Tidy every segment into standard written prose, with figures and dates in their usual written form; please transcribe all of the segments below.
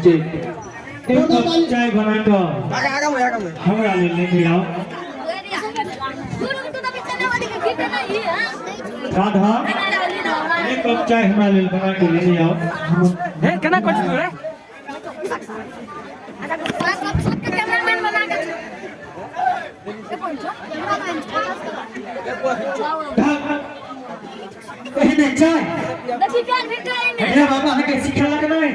जी एक कप चाय बना कर हमरा ले आओ। राधा एक कप चाय हमरा ले बना के ले आओ। हे केना कर छी रे एहने चाय अरे बाबा हमें सिखाला के नहीं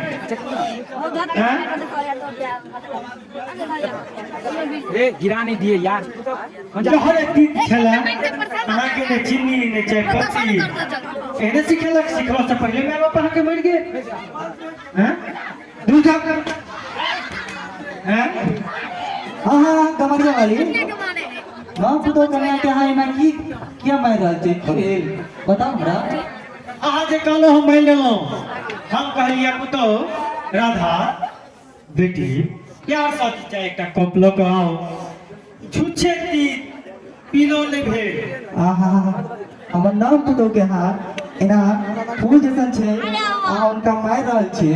ए गिरा नहीं दिए यार जो हर एक दिन खेला अहाँ के ने चीनी ने चाय पत्ती एहने सिखाला सिखवा से पहले मैं बाबा के मर गए हैं दूध हैं हाँ हाँ कमरिया वाली हाँ तो कन्या के हाँ ना की क्या मैं रहते खेल बताओ हमरा अहाँ जे कहलो हम मान लेलो हम कहलिए पुतो राधा बेटी यार साथी चाय एक कप लो के आओ छुछे ती पीलो ने भेल आहा हमर नाम पुतो के हाँ एना फूल जैसन छे आ उनका मार रहल छे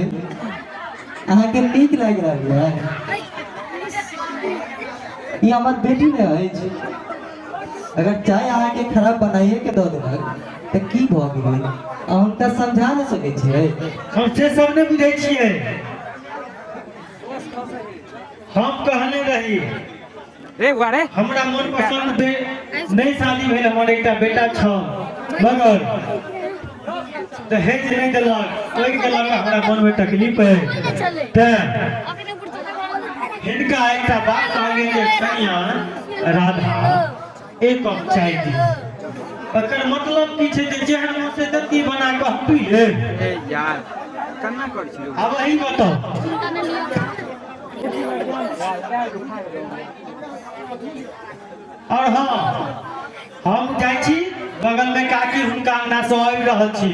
अहाँ के नीक लाग रहल है ये हमार बेटी ने है अगर चाय अहाँ के खराब बनाइए के दो देलक तो की भ गेलै हम त समझा न सकै छियै हमसे सबने बुझै छियै हम कहने रही रे वारे हमरा मन पसंद नहीं शादी भेल हमर एकटा बेटा छ मगर दहेज नहीं देलक ओइ के लगा हमरा मन में तकलीफ है त हिनका एकटा बात आगे जे कन्या राधा एक कप चाय दी अकर मतलब की छै जे जेहन से दत्ती बना के हम पी ले ए यार केना कर छी अब वही बताओ और हाँ हम जाइ छी बगल में काकी हुनका अंगना से आबि रहल छी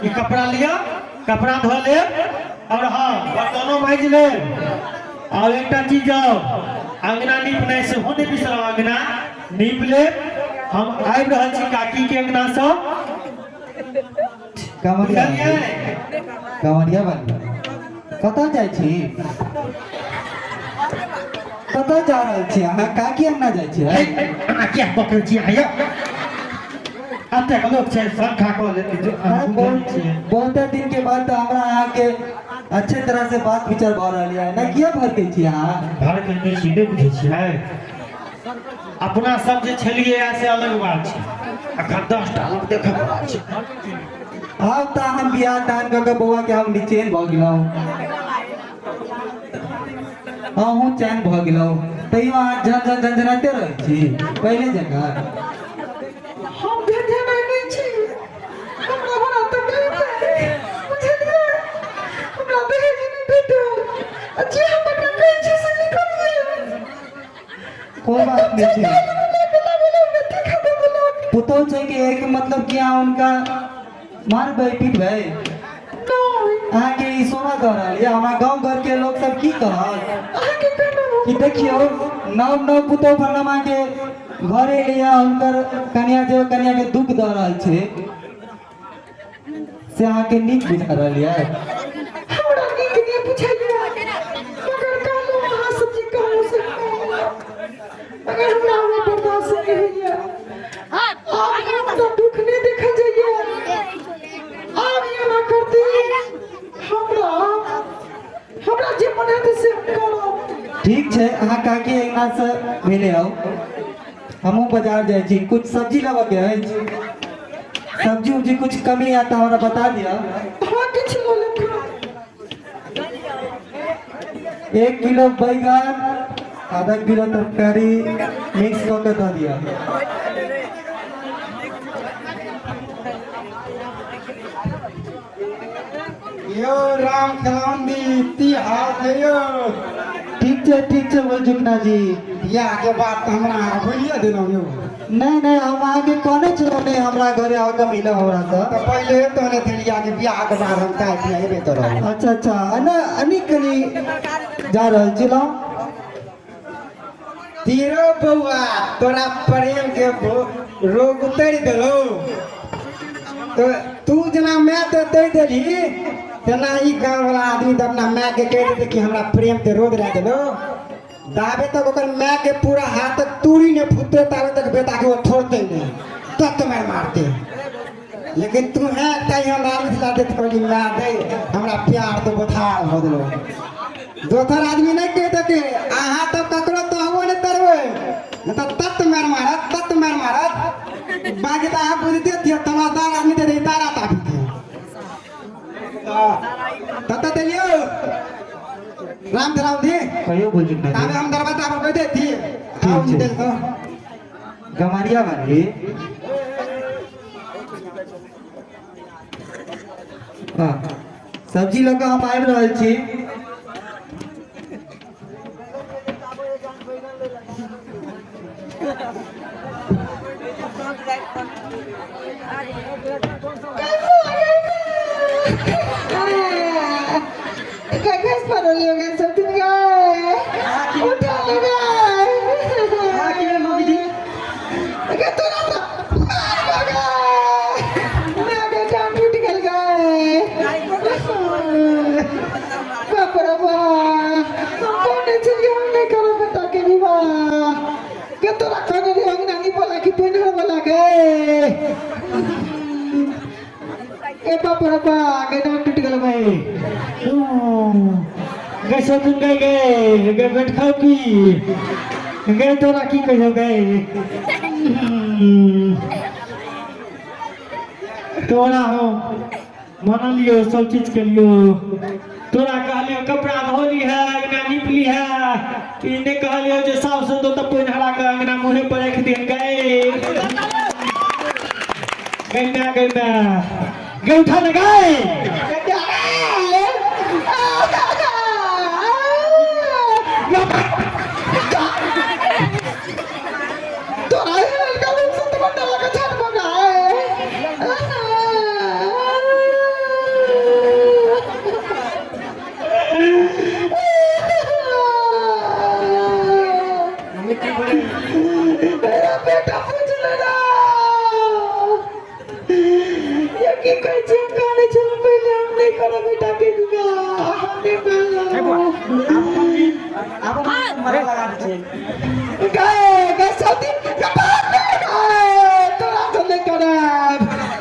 ई कपड़ा लिया कपड़ा धो ले और हाँ बर्तनों मांज ले और एकटा चीज अंगना नीप नहीं से होने बिसरा अंगना नीप ले हम आबि रहल छी काकी के अंगना से कमरिया वाली कतऽ जाइ छी कतऽ जा रहल छी अहाँ काकी अंगना जाइ छी अहाँ क्या पकड़ छी आया अब तक लोग छै संखा को लेते बहुत दिन के बाद हमरा अहाँ के अच्छे तरह से बात विचार भ रहल है ना किया भरके छी अहाँ घर के नहीं सीधे बुझे छियै अपना सब जे छलिए ऐसे अलग बात छै अखन 10 टा लोग देखे बला छै अब त हम बियाह दान क के बौआ के हम निचेन भ गेलौ हूँ चैन भ गेलौ तैयो अहाँ झंझनाते रहै छी पहले जकाँ हम झंझना नहीं छी हमरा बड़ा तकलीफ है बुझलिए हमरा दहेज नहीं भेटो अच्छे हम कहै छी से निकलिए कोई बात नहीं छै पुतो छै कि एक मतलब कि अहाँ उनका मार पीट भाई अहाँ के ई सोना कह रहल या हमरा गांव घर के लोग सब की कहत कि देखियो नव नव पुतो फरमा के घरे लिया उनकर कन्या जो कन्या के दुख द रहल छै से अहाँ के नीक बुझा रहल है हमरा नीक नहीं बुझाइए मगर कालो अहाँ सब जी कहू से मगर हमरा बर्दाश्त नहीं होइए हां तो दुख नहीं देखा जाइए आप ये ना करती हमरा जे मन है से करो ठीक छै अहाँ काकी अंगना से मिले आओ हमहू बाजार जाए छी कुछ सब्जी लेबे के है सब्जी उब्जी कुछ कमी आता हमरा बता दिया हां किछ बोले 1 किलो बैगन आधा किलो तरकारी मिक्स करके दे दिया यो राम खलांदी ती हाथ है यो ठीक छै बोल जुगना जी बियाह के बात हमरा बोलिए देलौ यो नहीं हम आगे कहने चलो नहीं हमरा घरे आके मिलो हमरा से तो पहले तो ने दिलिया के बियाह के बाद हम चाय पिएबे तो रहो अच्छा अना अनिक कनी जा रहल छिलो तीरो बउआ तोरा प्रेम के रोग उतर देलो तो तू जना मैं तो दे देली तेना ही गांव वाला आदमी तो अपना माँ के कह देते कि हमरा प्रेम ते रोद रह दिलो दावे तक ओकर माँ के पूरा हाथ तक तूड़ी ने फुटते तावे तक बेटा के वो छोड़ते नहीं तब तो मारते लेकिन तू है कहीं हम नाम दिला देते कोई माँ दे हमरा प्यार तो बथार हो दिलो दोसर आदमी नहीं कहते कि आहा तो ककरो तो हो नहीं तरवे न तो तत मारत बाकी तो आप बुझते थे तमादार आदमी दे दे तारा तापी थे तत दियो राम दी कहियो बोल जितना तावे हम दरवाजा पर बैठे थी आओ जी देख तो गमारिया वाली हाँ सब्जी लग हम आबि रहल छी Kagas para lihat something guys. Udah guys. आके mummy Kata nata. Naga jam critical guys. Papa apa? Kau ni cili orang ni kalau kata kini ba. Kata rakan ni orang nangi bola kita ni bola guys. Papa apa? Kau jam critical guys. गए सोचन गए बैठ खाओ की गए तोरा की कहियो गए तोरा हो मना लियो सब चीज के लियो तोरा कहलियो कपड़ा धोली है अंगना निपली है इने कहलियो जे साफ से तो पोनहरा के अंगना मुहे पर रख दे गए गए उठा ले गए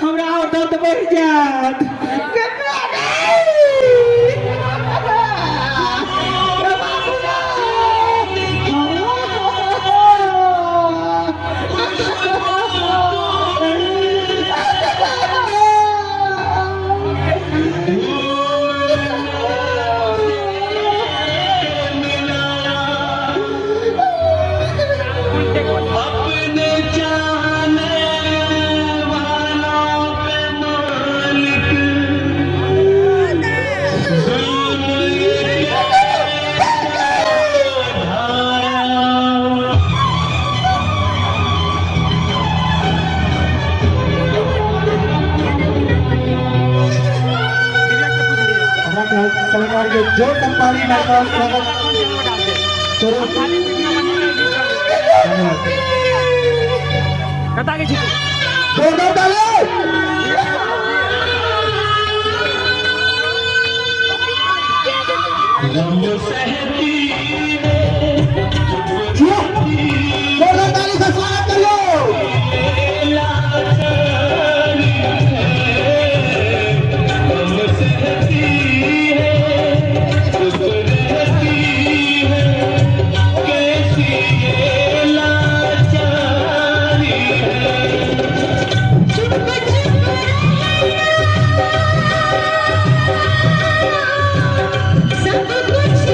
हमरा और दर्द बढ़ जात कलाकार के जो कंपनी में स्वागत कता के छी जोरदार ताली जोरदार ताली से स्वागत करियो सब कुछ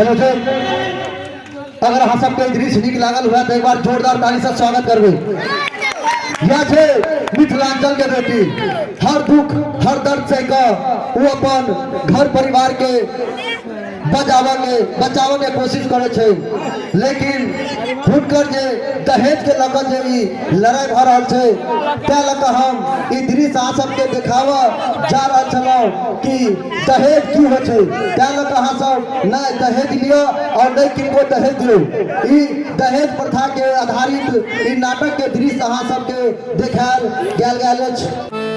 हेलो जी, अगर अहाँ सबके दृश्य नीक लागल हुआ तो एक बार जोरदार ताली से स्वागत करबे। यह छे मिथिलांचल के बेटी, हर दुख हर दर्द से वो अपन घर परिवार के बचावे के कोशिश करे छे, लेकिन हुनकर जे दहेज के लकर जे ई लड़ाई भ रहल छे, त्या लकर हम ई दृश्य अहाँ सबके देखावा जा रहल छलौ कि दहेज की होइ छे। त्या लकर अहाँ सब नहीं दहेज लियो और नहीं किनको दहेज दियो। ई दहेज प्रथा के आधारित ई नाटक के दृश्य अहाँ सबके देखायल गेल अछि।